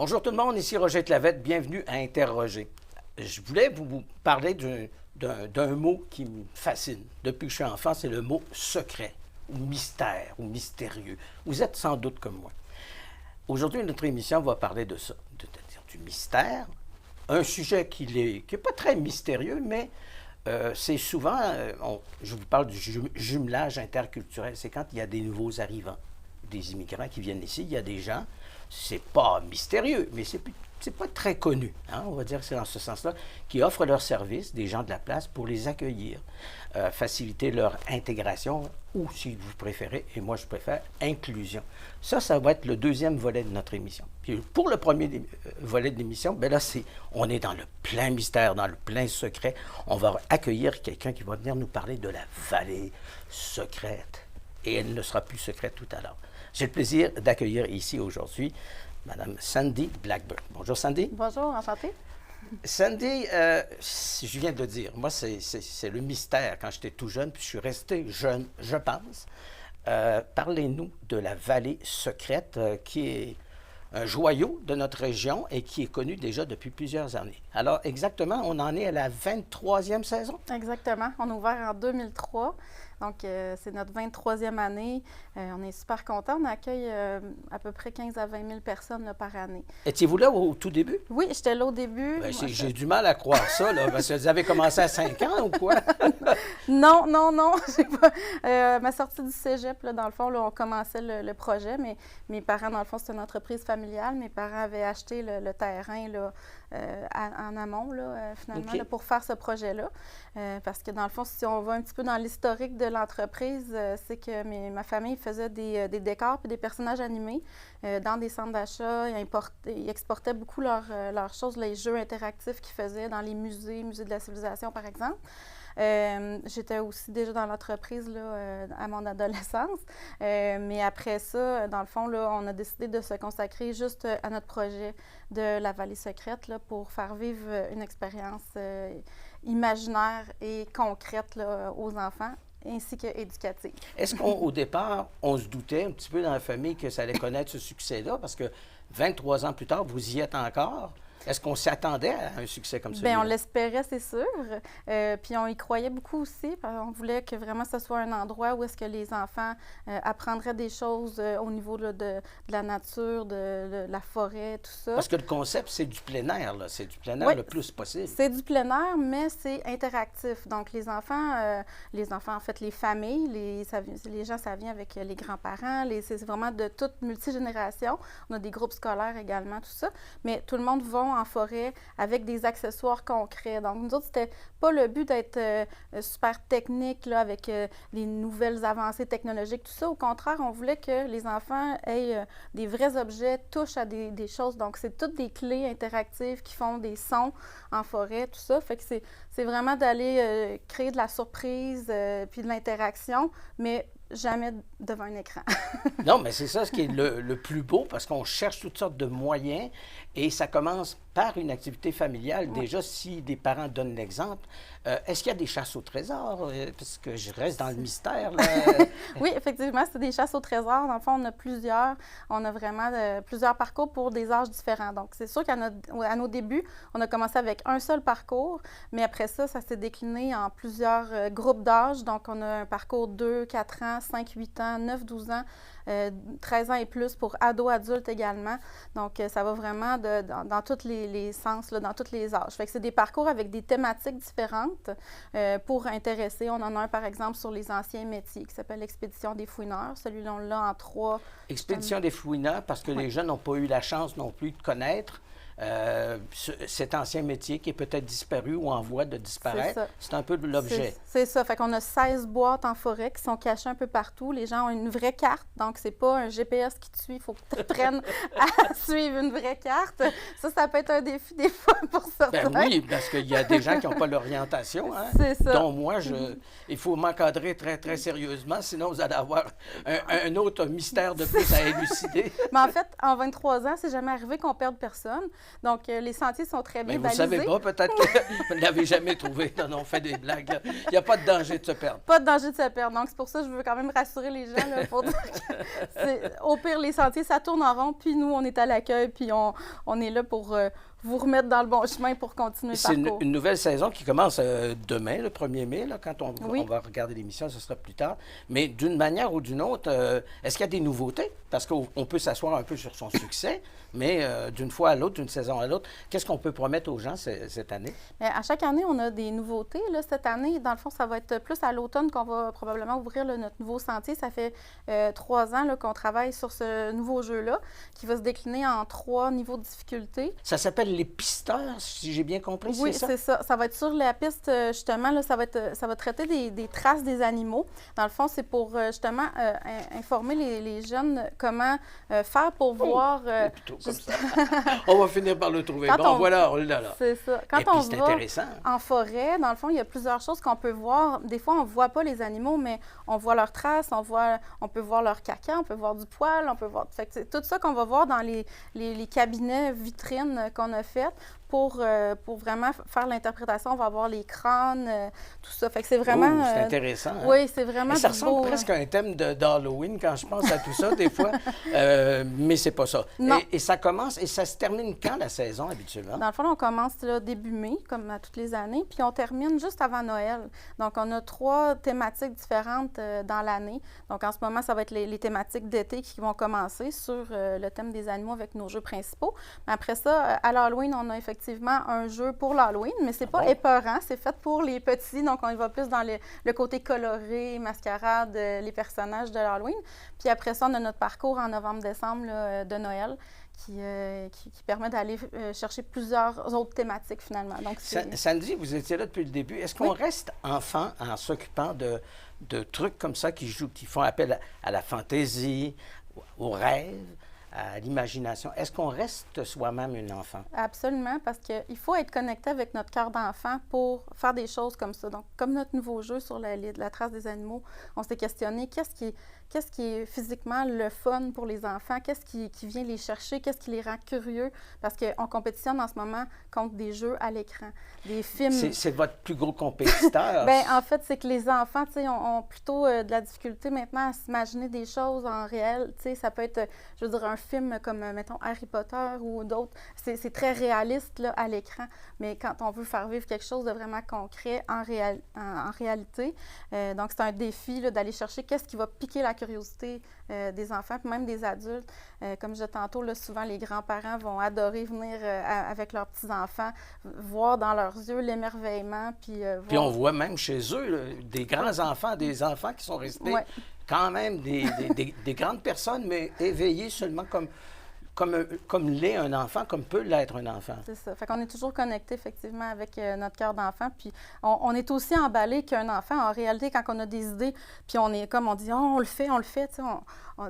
Bonjour tout le monde, ici Roger Clavette, bienvenue à Interroger. Je voulais vous parler d'un mot qui me fascine. Depuis que je suis enfant, c'est le mot secret, ou mystère, ou mystérieux. Vous êtes sans doute comme moi. Aujourd'hui, notre émission va parler de ça, du mystère, un sujet qui n'est pas très mystérieux, mais c'est souvent, je vous parle du jumelage interculturel, c'est quand il y a des nouveaux arrivants, des immigrants qui viennent ici, il y a des gens, c'est pas mystérieux, mais c'est pas très connu, hein, on va dire que c'est dans ce sens-là, qui offrent leurs services, des gens de la place, pour les accueillir, faciliter leur intégration, ou si vous préférez, et moi je préfère, inclusion. Ça va être le deuxième volet de notre émission. Puis pour le premier volet de l'émission, bien là, on est dans le plein mystère, dans le plein secret. On va accueillir quelqu'un qui va venir nous parler de la vallée secrète. Et elle ne sera plus secrète tout à l'heure. J'ai le plaisir d'accueillir ici aujourd'hui Mme Sandy Blackburn. Bonjour Sandy. Bonjour, enchantée. Sandy, je viens de le dire, moi c'est le mystère quand j'étais tout jeune, puis je suis resté jeune, je pense. Parlez-nous de la vallée secrète qui est un joyau de notre région et qui est connu déjà depuis plusieurs années. Alors exactement, on en est à la 23e saison? Exactement, on a ouvert en 2003. Donc, c'est notre 23e année. On est super contents. On accueille à peu près 15 à 20 000 personnes là, par année. Étiez-vous là au tout début? Oui, j'étais là au début. Ben, j'ai du mal à croire ça, là, parce que vous avez commencé à 5 ans ou quoi? Non. Ma sortie du cégep, là, dans le fond, là, on commençait le projet, mais mes parents, dans le fond, c'est une entreprise familiale. Mes parents avaient acheté le terrain là, en amont, là, finalement, Okay. là, pour faire ce projet-là. Parce que, dans le fond, si on va un petit peu dans l'historique de l'entreprise, c'est que ma famille faisait des décors et des personnages animés dans des centres d'achat. Ils exportaient beaucoup leurs choses, les jeux interactifs qu'ils faisaient dans les musées de la civilisation, par exemple. J'étais aussi déjà dans l'entreprise à mon adolescence. Mais après ça, dans le fond, là, on a décidé de se consacrer juste à notre projet de la vallée secrète là, pour faire vivre une expérience imaginaire et concrète là, aux enfants, ainsi qu'éducative. Est-ce qu'au départ, on se doutait un petit peu dans la famille que ça allait connaître ce succès-là? Parce que 23 ans plus tard, vous y êtes encore. Est-ce qu'on s'attendait à un succès comme celui-là? Bien, on l'espérait, c'est sûr. Puis on y croyait beaucoup aussi. On voulait que vraiment ce soit un endroit où est-ce que les enfants apprendraient des choses au niveau là, de la nature, de la forêt, tout ça. Parce que le concept, c'est du plein air, là. C'est du plein air Oui, le plus possible. C'est du plein air, mais c'est interactif. Donc, les enfants, en fait, les familles, les gens, ça vient avec les grands-parents. C'est vraiment de toute multigénération. On a des groupes scolaires également, tout ça. Mais tout le monde va en forêt avec des accessoires concrets. Donc, nous autres, c'était pas le but d'être super technique là, avec les nouvelles avancées technologiques, tout ça. Au contraire, on voulait que les enfants aient des vrais objets, touchent à des choses. Donc, c'est toutes des clés interactives qui font des sons en forêt, tout ça. Fait que c'est vraiment d'aller créer de la surprise puis de l'interaction, mais jamais devant un écran. Non, mais c'est ça ce qui est le plus beau, parce qu'on cherche toutes sortes de moyens et ça commence par une activité familiale. Oui. Déjà, si des parents donnent l'exemple, est-ce qu'il y a des chasses au trésor? Parce que je reste dans le mystère, là. Oui, effectivement, c'est des chasses au trésor. Dans le fond, on a plusieurs. On a vraiment plusieurs parcours pour des âges différents. Donc, c'est sûr qu'à nos débuts, on a commencé avec un seul parcours, mais après ça, ça s'est décliné en plusieurs groupes d'âge. Donc, on a un parcours 2, 4 ans, 5, 8 ans, 9, 12 ans, 13 ans et plus pour ados, adultes également. Donc, ça va vraiment dans tous les sens, là, dans tous les âges. Fait que c'est des parcours avec des thématiques différentes pour intéresser. On en a un, par exemple, sur les anciens métiers qui s'appelle l'Expédition des fouineurs. Celui-là, on l'a en 3. Expédition des fouineurs, parce que les jeunes n'ont pas eu la chance non plus de connaître cet ancien métier qui est peut-être disparu ou en voie de disparaître. C'est un peu l'objet. C'est ça. Fait qu'on a 16 boîtes en forêt qui sont cachées un peu partout. Les gens ont une vraie carte, donc c'est pas un GPS qui te suit. Il faut que tu apprennes à suivre une vraie carte. Ça peut être un défi des fois pour certains. Ben oui, parce qu'il y a des gens qui n'ont pas l'orientation. Hein? C'est ça. Dont moi, il faut m'encadrer très, très sérieusement, sinon vous allez avoir un autre mystère de plus à élucider. Mais en fait, en 23 ans, c'est jamais arrivé qu'on perde personne. Donc, les sentiers sont très bien Mais vous balisés. savez pas, peut-être que vous ne l'avez jamais trouvé. Non, non, on fait des blagues. Là. Il n'y a pas de danger de se perdre. Pas de danger de se perdre. Donc, c'est pour ça que je veux quand même rassurer les gens là, pour dire que au pire, les sentiers, ça tourne en rond, puis nous, on est à l'accueil, puis on est là pour vous remettre dans le bon chemin pour continuer le C'est parcours. une nouvelle saison qui commence demain, le 1er mai, là, quand on Oui. va regarder l'émission, ce sera plus tard. Mais d'une manière ou d'une autre, est-ce qu'il y a des nouveautés? Parce qu'on peut s'asseoir un peu sur son succès, mais d'une fois à l'autre, d'une saison à l'autre, qu'est-ce qu'on peut promettre aux gens cette année? Bien, à chaque année, on a des nouveautés. Là, cette année, dans le fond, ça va être plus à l'automne qu'on va probablement ouvrir là, notre nouveau sentier. Ça fait 3 ans là, qu'on travaille sur ce nouveau jeu-là, qui va se décliner en 3 niveaux de difficulté. Ça s'appelle les pisteurs, si j'ai bien compris, Oui, c'est ça? c'est ça. Ça va être sur la piste, justement, là, ça va traiter des traces des animaux. Dans le fond, c'est pour justement informer les jeunes comment faire pour voir. Plutôt comme ça. On va finir par le trouver. Quand Bon, on- voilà, oh là là. C'est ça. Quand Et puis, on c'est va intéressant. en forêt, dans le fond, il y a plusieurs choses qu'on peut voir. Des fois, on ne voit pas les animaux, mais on voit leurs traces, on peut voir leur caca, on peut voir du poil, on peut voir. Fait que c'est tout ça qu'on va voir dans les cabinets vitrines qu'on a faites pour vraiment faire l'interprétation. On va voir les crânes, tout ça. Fait que c'est vraiment. C'est intéressant. Hein? Oui, c'est vraiment Mais ça du ressemble beau, presque à un thème d'Halloween quand je pense à tout ça, des fois. Mais c'est pas ça. Non. Et ça commence et ça se termine quand, la saison, habituellement? Dans le fond, on commence là, début mai, comme à toutes les années, puis on termine juste avant Noël. Donc, on a 3 thématiques différentes dans l'année. Donc, en ce moment, ça va être les thématiques d'été qui vont commencer sur le thème des animaux avec nos jeux principaux. Mais après ça, à l'Halloween, on a effectivement un jeu pour l'Halloween, mais c'est pas Bon. épeurant, c'est fait pour les petits. Donc, on y va plus dans le côté coloré, mascarade, les personnages de l'Halloween. Puis après ça, on a notre parcours en novembre-décembre là, de Noël. Qui permet d'aller chercher plusieurs autres thématiques, finalement. Donc, Sandy, vous étiez là depuis le début. Est-ce qu'on reste enfant en s'occupant de trucs comme ça qui font appel à la fantaisie, au rêve, à l'imagination? Est-ce qu'on reste soi-même un enfant? Absolument, parce qu'il faut être connecté avec notre cœur d'enfant pour faire des choses comme ça. Donc, comme notre nouveau jeu sur la trace des animaux, on s'est questionné qu'est-ce qui est physiquement le fun pour les enfants, qu'est-ce qui vient les chercher, qu'est-ce qui les rend curieux, parce qu'on compétitionne en ce moment contre des jeux à l'écran, des films. C'est votre plus gros compétiteur? Bien, en fait, c'est que les enfants, tu sais, ont plutôt de la difficulté maintenant à s'imaginer des choses en réel. Tu sais, ça peut être, je veux dire, un film comme, mettons, Harry Potter ou d'autres. C'est très réaliste, là, à l'écran. Mais quand on veut faire vivre quelque chose de vraiment concret en réalité, donc c'est un défi, là, d'aller chercher qu'est-ce qui va piquer la curiosité des enfants, puis même des adultes. Comme je disais tantôt, là, souvent, les grands-parents vont adorer venir avec leurs petits-enfants, voir dans leurs yeux l'émerveillement. Puis on voit même chez eux là, des grands-enfants, des enfants qui sont restés quand même des grandes personnes, mais éveillés seulement comme l'est un enfant, comme peut l'être un enfant. C'est ça. Fait qu'on est toujours connecté, effectivement, avec notre cœur d'enfant. Puis on est aussi emballé qu'un enfant. En réalité, quand on a des idées, puis on est comme on dit, oh, on le fait, tu sais,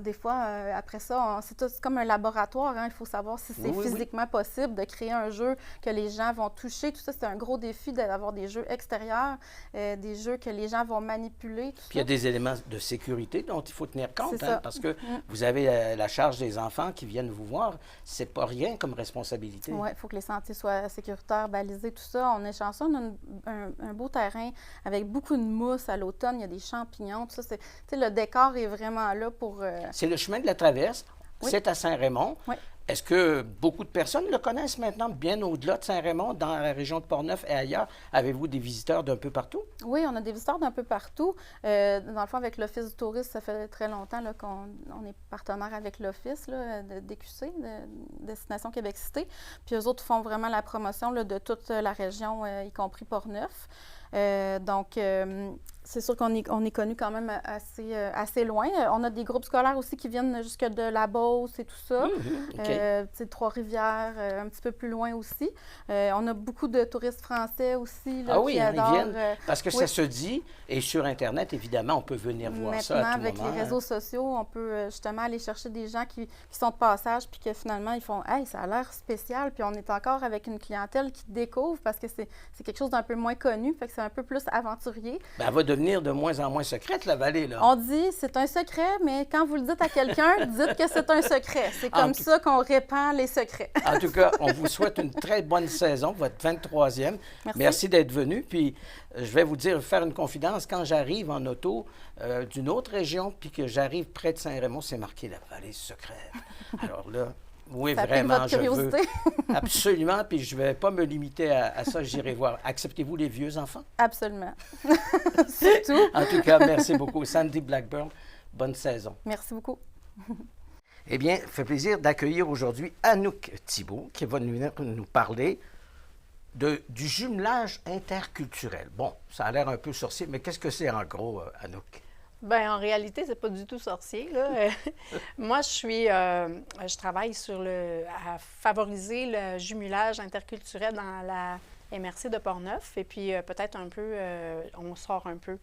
des fois, après ça, c'est comme un laboratoire. Hein. Il faut savoir si c'est physiquement possible de créer un jeu que les gens vont toucher. Tout ça, c'est un gros défi d'avoir des jeux extérieurs, des jeux que les gens vont manipuler. Puis il y a des éléments de sécurité dont il faut tenir compte, hein, parce que Mm-hmm. vous avez la charge des enfants qui viennent vous voir. C'est pas rien comme responsabilité. Oui, il faut que les sentiers soient sécuritaires, balisés, tout ça. On est chanceux, on a un beau terrain avec beaucoup de mousse à l'automne. Il y a des champignons, tout ça. Tu sais, le décor est vraiment là pour... C'est le chemin de la traverse. Oui. C'est à Saint-Raymond. Oui. Est-ce que beaucoup de personnes le connaissent maintenant, bien au-delà de Saint-Raymond, dans la région de Portneuf et ailleurs? Avez-vous des visiteurs d'un peu partout? Oui, on a des visiteurs d'un peu partout. Dans le fond, avec l'Office du tourisme, ça fait très longtemps là, qu'on est partenaire avec l'Office de DQC, de Destination Québec-Cité. Puis eux autres font vraiment la promotion là, de toute la région, y compris Portneuf. Donc, c'est sûr qu'on est connu quand même assez loin. On a des groupes scolaires aussi qui viennent jusque de la Beauce et tout ça. Trois-Rivières, un petit peu plus loin aussi. On a beaucoup de touristes français aussi là, qui adorent. Ils viennent parce que ça se dit, et sur Internet, évidemment, on peut venir voir Maintenant, ça à tout avec moment. les réseaux sociaux, on peut justement aller chercher des gens qui sont de passage puis que finalement, ils font « Hey, ça a l'air spécial », puis on est encore avec une clientèle qui découvre parce que c'est quelque chose d'un peu moins connu, fait que c'est un peu plus aventurier. Bien, elle va devenir de moins en moins secrète, la vallée, là. On dit c'est un secret, mais quand vous le dites à quelqu'un, dites que c'est un secret. C'est comme ça qu'on répand les secrets. En tout cas, on vous souhaite une très bonne saison, votre 23e. Merci d'être venu. Puis, je vais vous faire une confidence. Quand j'arrive en auto d'une autre région, puis que j'arrive près de Saint-Raymond, c'est marqué la vallée secrète. Alors là, oui, ça vraiment, votre je curiosité. veux. Absolument, puis je ne vais pas me limiter à ça, j'irai voir. Acceptez-vous les vieux enfants? Absolument. C'est tout. En tout cas, merci beaucoup. Sandy Blackburn, bonne saison. Merci beaucoup. Eh bien, ça fait plaisir d'accueillir aujourd'hui Anouk Thibault, qui va venir nous parler du jumelage interculturel. Bon, ça a l'air un peu sorcier, mais qu'est-ce que c'est en gros, Anouk? Bien, en réalité, c'est pas du tout sorcier, là. Moi, je travaille à favoriser le jumelage interculturel dans la MRC de Portneuf. Et puis, peut-être un peu, on sort un peu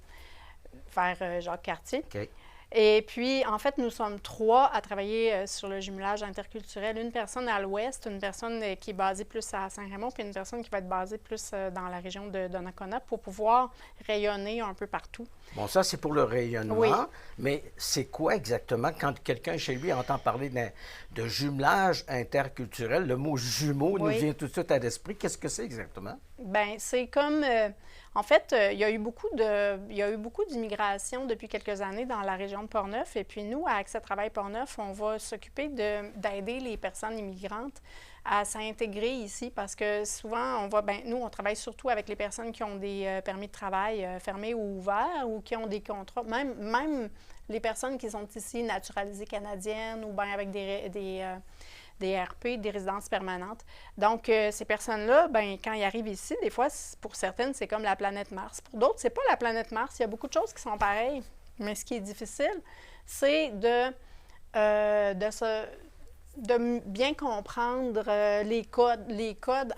vers Jacques-Cartier. OK. Et puis, en fait, nous sommes 3 à travailler sur le jumelage interculturel. Une personne à l'ouest, une personne qui est basée plus à Saint-Raymond, puis une personne qui va être basée plus dans la région de Donnacona pour pouvoir rayonner un peu partout. Bon, ça, c'est pour le rayonnement. Oui. Mais c'est quoi exactement quand quelqu'un chez lui entend parler de jumelage interculturel? Le mot jumeau nous vient tout de suite à l'esprit. Qu'est-ce que c'est exactement? Bien, c'est comme... En fait, il y a eu beaucoup d'immigration depuis quelques années dans la région de Portneuf. Et puis nous, à Accès Travail Portneuf, on va s'occuper d'aider les personnes immigrantes à s'intégrer ici parce que souvent, nous, on travaille surtout avec les personnes qui ont des permis de travail fermés ou ouverts ou qui ont des contrats, même les personnes qui sont ici naturalisées canadiennes ou bien avec des RP, des résidences permanentes. Donc, ces personnes-là, quand ils arrivent ici, des fois, pour certaines, c'est comme la planète Mars. Pour d'autres, c'est pas la planète Mars. Il y a beaucoup de choses qui sont pareilles. Mais ce qui est difficile, c'est de bien comprendre les codes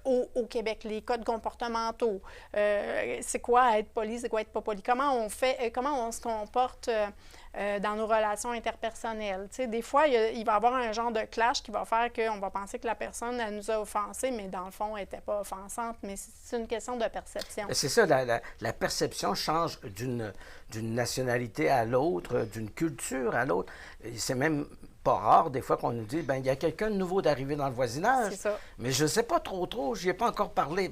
au Québec, les codes comportementaux. C'est quoi être poli, c'est quoi être pas poli? Comment on se comporte dans nos relations interpersonnelles? Tu sais, des fois, il va y avoir un genre de clash qui va faire qu'on va penser que la personne, elle nous a offensés, mais dans le fond, elle n'était pas offensante. Mais c'est une question de perception. C'est ça, la perception change d'une nationalité à l'autre, d'une culture à l'autre. C'est même pas rare, des fois, qu'on nous dit, il y a quelqu'un de nouveau d'arriver dans le voisinage. C'est ça. Mais je ne sais pas trop, je n'y ai pas encore parlé.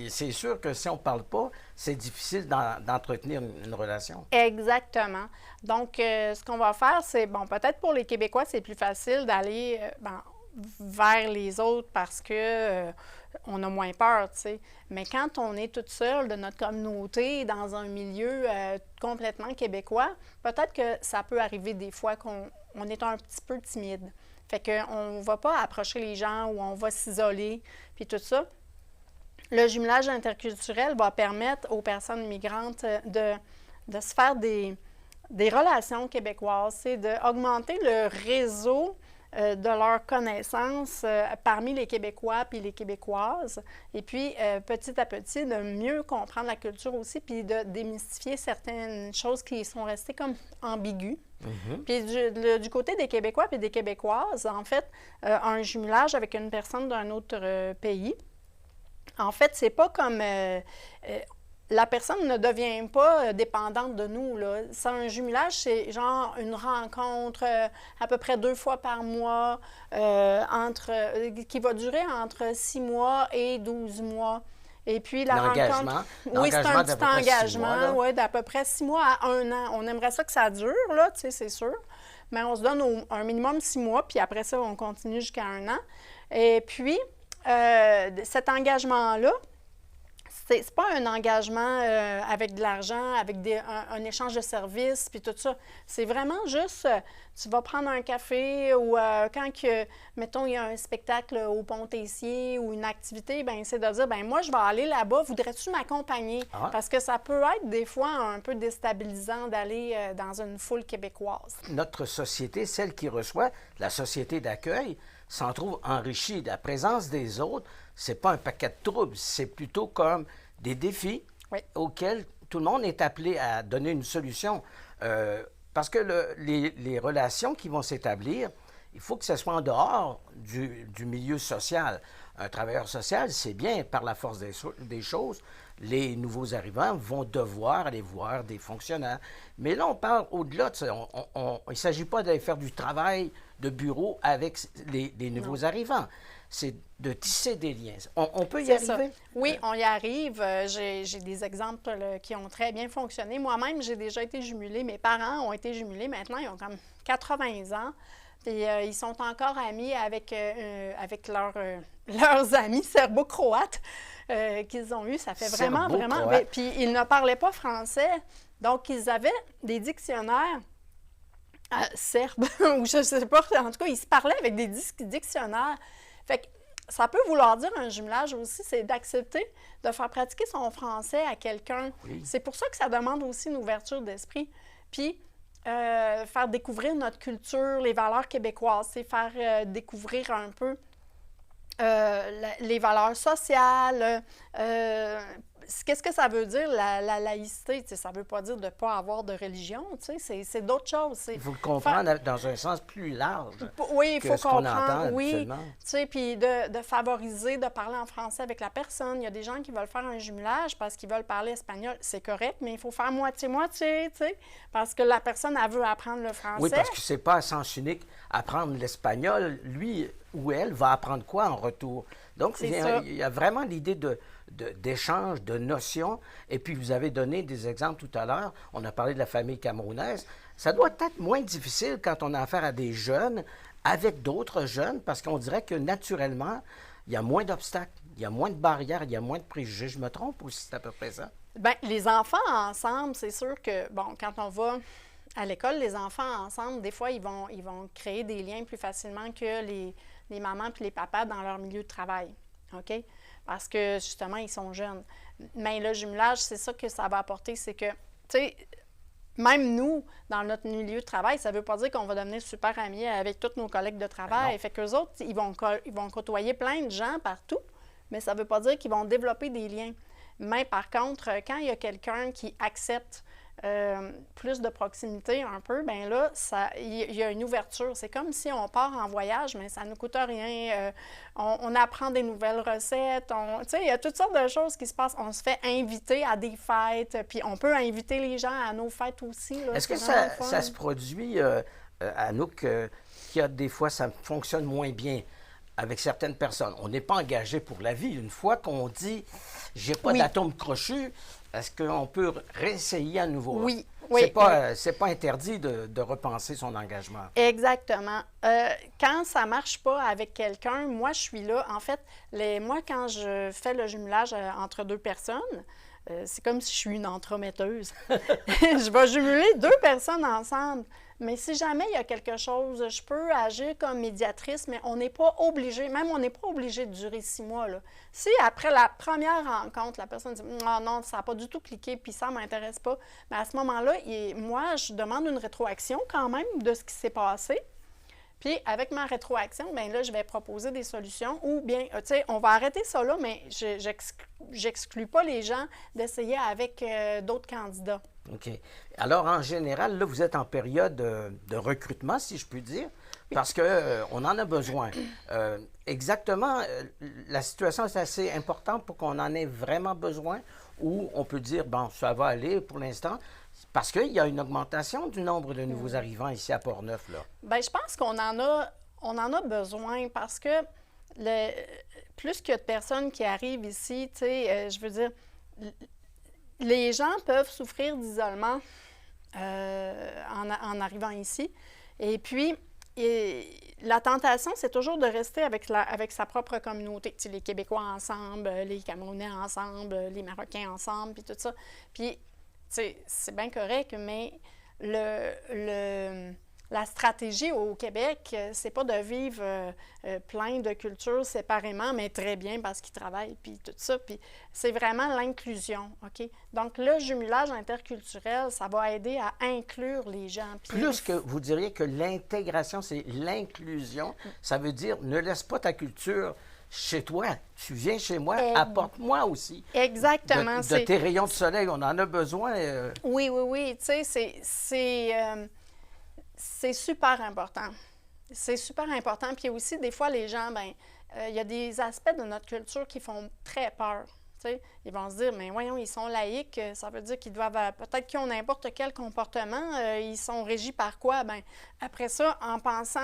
C'est sûr que si on ne parle pas, c'est difficile d'entretenir une relation. Exactement. Donc, ce qu'on va faire, c'est, peut-être pour les Québécois, c'est plus facile d'aller vers les autres parce que on a moins peur, tu sais. Mais quand on est toute seule de notre communauté, dans un milieu complètement québécois, peut-être que ça peut arriver des fois qu'on est un petit peu timide. Fait qu'on ne va pas approcher les gens ou on va s'isoler, puis tout ça. Le jumelage interculturel va permettre aux personnes migrantes de se faire des relations québécoises, c'est d'augmenter le réseau de leurs connaissances parmi les Québécois puis les Québécoises. Et puis, petit à petit, de mieux comprendre la culture aussi, puis de démystifier certaines choses qui sont restées comme ambiguës. Mm-hmm. Puis du côté des Québécois et des Québécoises, en fait, un jumelage avec une personne d'un autre pays, en fait, c'est pas comme... la personne ne devient pas dépendante de nous, là. C'est un jumelage, c'est genre une rencontre à peu près 2 fois par mois, qui va durer entre 6 mois et 12 mois. Et puis la rencontre... Oui, c'est un petit engagement, d'à peu près 6 mois à 1 an. On aimerait ça que ça dure, là, tu sais, c'est sûr. Mais on se donne un minimum 6 mois, puis après ça, on continue jusqu'à 1 an. Et puis, cet engagement-là, c'est pas un engagement avec de l'argent, avec un échange de services, puis tout ça. C'est vraiment juste, tu vas prendre un café ou quand, mettons, il y a un spectacle au Pont-Tessier ou une activité, c'est de dire, moi, je vais aller là-bas, voudrais-tu m'accompagner? Ah. Parce que ça peut être des fois un peu déstabilisant d'aller dans une foule québécoise. Notre société, celle qui reçoit, la société d'accueil, s'en trouve enrichie. La présence des autres, c'est pas un paquet de troubles, c'est plutôt comme des défis auxquels tout le monde est appelé à donner une solution. Parce que les relations qui vont s'établir, il faut que ce soit en dehors du milieu social. Un travailleur social, c'est bien, par la force des choses, les nouveaux arrivants vont devoir aller voir des fonctionnaires. Mais là, on parle au-delà de ça. Il ne s'agit pas d'aller faire du travail de bureau avec les nouveaux arrivants. C'est de tisser des liens. On peut y C'est ça. arriver? Oui, on y arrive. J'ai des exemples qui ont très bien fonctionné. Moi-même, j'ai déjà été jumelée. Mes parents ont été jumelés. Maintenant, ils ont comme 80 ans. Puis ils sont encore amis avec leurs amis serbo-croates qu'ils ont eus. Ça fait vraiment. Puis ils ne parlaient pas français. Donc, ils avaient des dictionnaires serbes, ou je ne sais pas. En tout cas, ils se parlaient avec des dictionnaires. Fait que ça peut vouloir dire un jumelage aussi, c'est d'accepter de faire pratiquer son français à quelqu'un. Oui. C'est pour ça que ça demande aussi une ouverture d'esprit. Puis, faire découvrir notre culture, les valeurs québécoises, c'est faire découvrir un peu les valeurs sociales. Qu'est-ce que ça veut dire, la laïcité? T'sais, ça ne veut pas dire de ne pas avoir de religion, c'est d'autres choses. Il faut le comprendre dans un sens plus large. Oui, il faut comprendre, oui. Puis de favoriser, de parler en français avec la personne. Il y a des gens qui veulent faire un jumelage parce qu'ils veulent parler espagnol. C'est correct, mais il faut faire moitié-moitié, parce que la personne, elle veut apprendre le français. Oui, parce que c'est pas à sens unique. Apprendre l'espagnol, lui ou elle va apprendre quoi en retour? Donc, il y a vraiment l'idée d'échange, de notions. Et puis, vous avez donné des exemples tout à l'heure. On a parlé de la famille camerounaise. Ça doit être moins difficile quand on a affaire à des jeunes avec d'autres jeunes, parce qu'on dirait que naturellement, il y a moins d'obstacles, il y a moins de barrières, il y a moins de préjugés. Je me trompe ou c'est à peu près ça? Bien, les enfants ensemble, c'est sûr que, bon, quand on va à l'école, les enfants ensemble, des fois, ils vont créer des liens plus facilement que les mamans puis les papas dans leur milieu de travail, OK? Parce que, justement, ils sont jeunes. Mais le jumelage, c'est ça que ça va apporter, c'est que, tu sais, même nous, dans notre milieu de travail, ça ne veut pas dire qu'on va devenir super amis avec tous nos collègues de travail. Fait qu'eux autres, ils vont côtoyer plein de gens partout, mais ça ne veut pas dire qu'ils vont développer des liens. Mais par contre, quand il y a quelqu'un qui accepte plus de proximité un peu, bien là, il y a une ouverture. C'est comme si on part en voyage, mais ça ne nous coûte rien. On apprend des nouvelles recettes. Tu sais, il y a toutes sortes de choses qui se passent. On se fait inviter à des fêtes, puis on peut inviter les gens à nos fêtes aussi. Est-ce que ça se produit, Anouk, qu'il y a des fois, ça fonctionne moins bien avec certaines personnes? On n'est pas engagé pour la vie. Une fois qu'on dit « j'ai pas d'atome crochu », est-ce qu'on peut réessayer à nouveau? Oui. C'est pas interdit de repenser son engagement. Exactement. Quand ça ne marche pas avec quelqu'un, moi, je suis là. En fait, moi, quand je fais le jumelage entre deux personnes, c'est comme si je suis une entremetteuse. Je vais jumeler deux personnes ensemble. Mais si jamais il y a quelque chose, je peux agir comme médiatrice, mais on n'est pas obligé, même on n'est pas obligé de durer 6 mois. Là. Si après la première rencontre, la personne dit « Ah non, ça n'a pas du tout cliqué, puis ça ne m'intéresse pas », mais à ce moment-là, moi, je demande une rétroaction quand même de ce qui s'est passé. Puis, avec ma rétroaction, bien là, je vais proposer des solutions ou bien, tu sais, on va arrêter ça là, mais j'exclus pas les gens d'essayer avec d'autres candidats. OK. Alors, en général, là, vous êtes en période de recrutement, si je puis dire, parce qu'on en a besoin. Exactement, la situation est assez importante pour qu'on en ait vraiment besoin ou on peut dire, bon, ça va aller pour l'instant. Parce qu'il y a une augmentation du nombre de nouveaux arrivants ici à Portneuf, là. Bien, je pense qu'on en a besoin parce que plus qu'il y a de personnes qui arrivent ici, tu sais, je veux dire, les gens peuvent souffrir d'isolement en arrivant ici. Et puis, la tentation, c'est toujours de rester avec sa propre communauté. Tu sais, les Québécois ensemble, les Camerounais ensemble, les Marocains ensemble, puis tout ça. Puis, c'est bien correct, mais la stratégie au Québec, c'est pas de vivre plein de cultures séparément, mais très bien parce qu'ils travaillent, puis tout ça. Puis c'est vraiment l'inclusion, OK? Donc, le jumelage interculturel, ça va aider à inclure les gens. Puis, plus que vous diriez que l'intégration, c'est l'inclusion, ça veut dire ne laisse pas ta culture chez toi. Tu viens chez moi, apporte-moi aussi. Exactement. De tes rayons de soleil, on en a besoin. Oui. Tu sais, c'est super important. C'est super important. Puis aussi, des fois, les gens, il y a des aspects de notre culture qui font très peur. sais. Ils vont se dire, mais voyons, ils sont laïcs, ça veut dire qu'ils doivent, peut-être qu'ils ont n'importe quel comportement, ils sont régis par quoi? Bien, après ça, en pensant,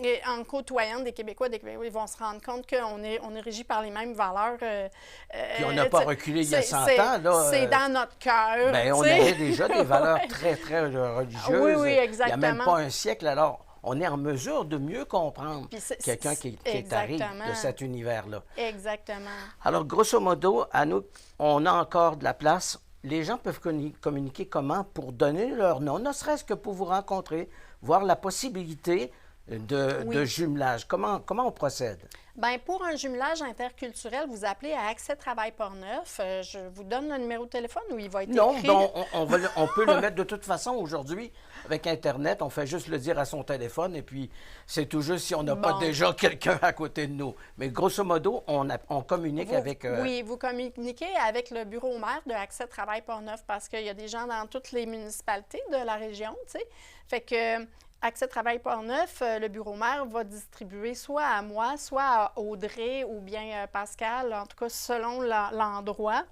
et en côtoyant des Québécois, ils vont se rendre compte qu'on est régi par les mêmes valeurs. Puis on n'a pas reculé il y a 100 ans. Là, c'est dans notre cœur. Bien, on avait déjà des valeurs très, très religieuses. Oui, oui, exactement. Il n'y a même pas un siècle, alors on est en mesure de mieux comprendre quelqu'un qui est arrivé de cet univers-là. Exactement. Alors, grosso modo, Anouk, on a encore de la place. Les gens peuvent communiquer comment pour donner leur nom, ne serait-ce que pour vous rencontrer, voir la possibilité de jumelage. Comment on procède? Bien, pour un jumelage interculturel, vous appelez à Accès Travail Portneuf. Je vous donne le numéro de téléphone où il va être écrit. Non, on peut le mettre de toute façon aujourd'hui avec Internet. On fait juste le dire à son téléphone et puis c'est tout juste si on n'a pas déjà quelqu'un à côté de nous. Mais grosso modo, on communique avec... Oui, vous communiquez avec le bureau maire de Accès Travail Portneuf parce qu'il y a des gens dans toutes les municipalités de la région, tu sais. Fait que... Accès Travail Portneuf, le bureau maire va distribuer soit à moi, soit à Audrey ou bien Pascal, en tout cas selon l'endroit,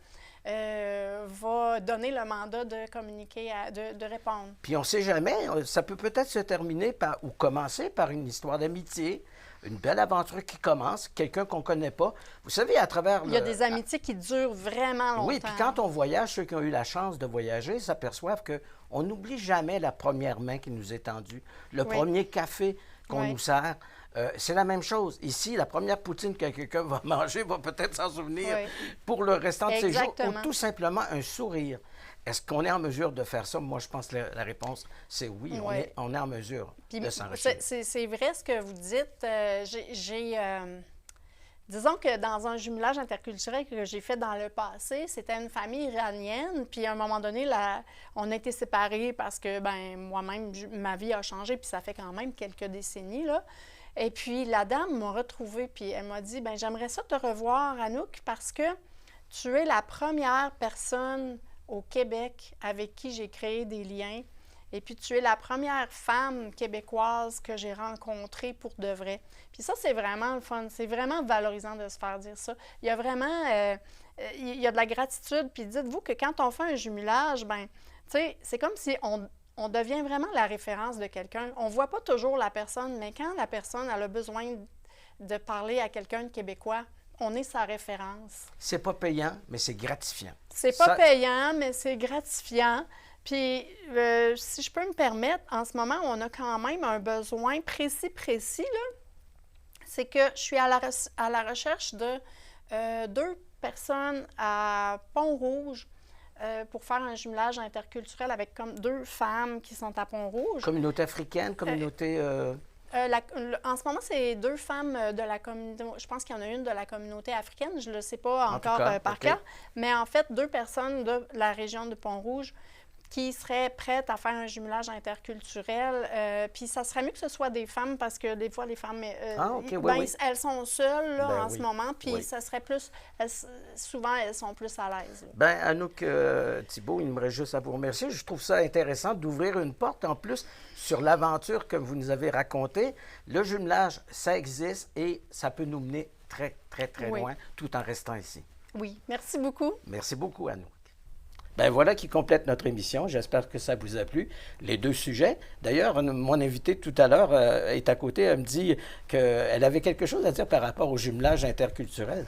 va donner le mandat de communiquer, de répondre. Puis on ne sait jamais, ça peut peut-être se terminer ou commencer par une histoire d'amitié, une belle aventure qui commence, quelqu'un qu'on ne connaît pas. Vous savez, à travers... Il y a des amitiés qui durent vraiment longtemps. Oui, puis quand on voyage, ceux qui ont eu la chance de voyager s'aperçoivent qu'on n'oublie jamais la première main qui nous est tendue, le premier café qu'on nous sert. C'est la même chose. Ici, la première poutine que quelqu'un va manger va peut-être s'en souvenir pour le restant de ses jours, ou tout simplement un sourire. Est-ce qu'on est en mesure de faire ça? Moi, je pense que la réponse, c'est oui. On est en mesure de s'enrichir. C'est vrai ce que vous dites. Disons que dans un jumelage interculturel que j'ai fait dans le passé, c'était une famille iranienne. Puis à un moment donné, on a été séparés parce que moi-même, ma vie a changé. Puis ça fait quand même quelques décennies, là. Et puis la dame m'a retrouvée. Puis elle m'a dit, j'aimerais ça te revoir, Anouk, parce que tu es la première personne au Québec avec qui j'ai créé des liens. Et puis, tu es la première femme québécoise que j'ai rencontrée pour de vrai. Puis ça, c'est vraiment le fun. C'est vraiment valorisant de se faire dire ça. Il y a vraiment... il y a de la gratitude. Puis dites-vous que quand on fait un jumelage, tu sais, c'est comme si on devient vraiment la référence de quelqu'un. On ne voit pas toujours la personne, mais quand la personne elle a besoin de parler à quelqu'un de Québécois, on est sa référence. C'est pas payant, mais c'est gratifiant. C'est pas payant, mais c'est gratifiant. Puis, si je peux me permettre, en ce moment, on a quand même un besoin précis, là. C'est que je suis à la recherche de 2 personnes à Pont-Rouge pour faire un jumelage interculturel avec comme 2 femmes qui sont à Pont-Rouge. Communauté africaine, communauté... en ce moment, c'est 2 femmes de la communauté. Je pense qu'il y en a une de la communauté africaine. Je ne le sais pas encore par cœur. Mais en fait, 2 personnes de la région de Pont-Rouge qui seraient prêtes à faire un jumelage interculturel. Puis ça serait mieux que ce soit des femmes parce que des fois, les femmes, elles sont seules là, en ce moment. Puis ça serait plus... souvent, elles sont plus à l'aise. Bien, Anouk Thibault, il me reste juste à vous remercier. Je trouve ça intéressant d'ouvrir une porte en plus sur l'aventure que vous nous avez racontée. Le jumelage, ça existe et ça peut nous mener très, très, très loin tout en restant ici. Oui, merci beaucoup. Merci beaucoup, Anouk. Bien, voilà qui complète notre émission. J'espère que ça vous a plu. Les 2 sujets. D'ailleurs, mon invitée tout à l'heure est à côté. Elle me dit qu'elle avait quelque chose à dire par rapport au jumelage interculturel.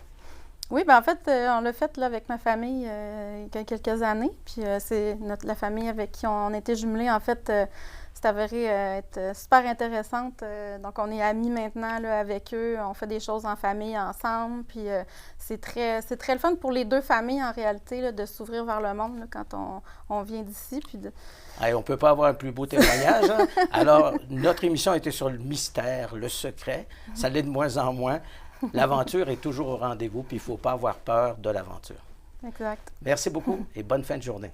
Oui, bien en fait, on l'a fait là, avec ma famille il y a quelques années. Puis c'est la famille avec qui on était jumelés. En fait, c'est avéré être super intéressante. Donc, on est amis maintenant là, avec eux. On fait des choses en famille ensemble. Puis c'est très le fun pour les 2 familles, en réalité, là, de s'ouvrir vers le monde là, quand on vient d'ici. Puis on ne peut pas avoir un plus beau témoignage. Hein? Alors, notre émission était sur le mystère, le secret. Ça l'est de moins en moins. L'aventure est toujours au rendez-vous, puis il ne faut pas avoir peur de l'aventure. Exact. Merci beaucoup et bonne fin de journée.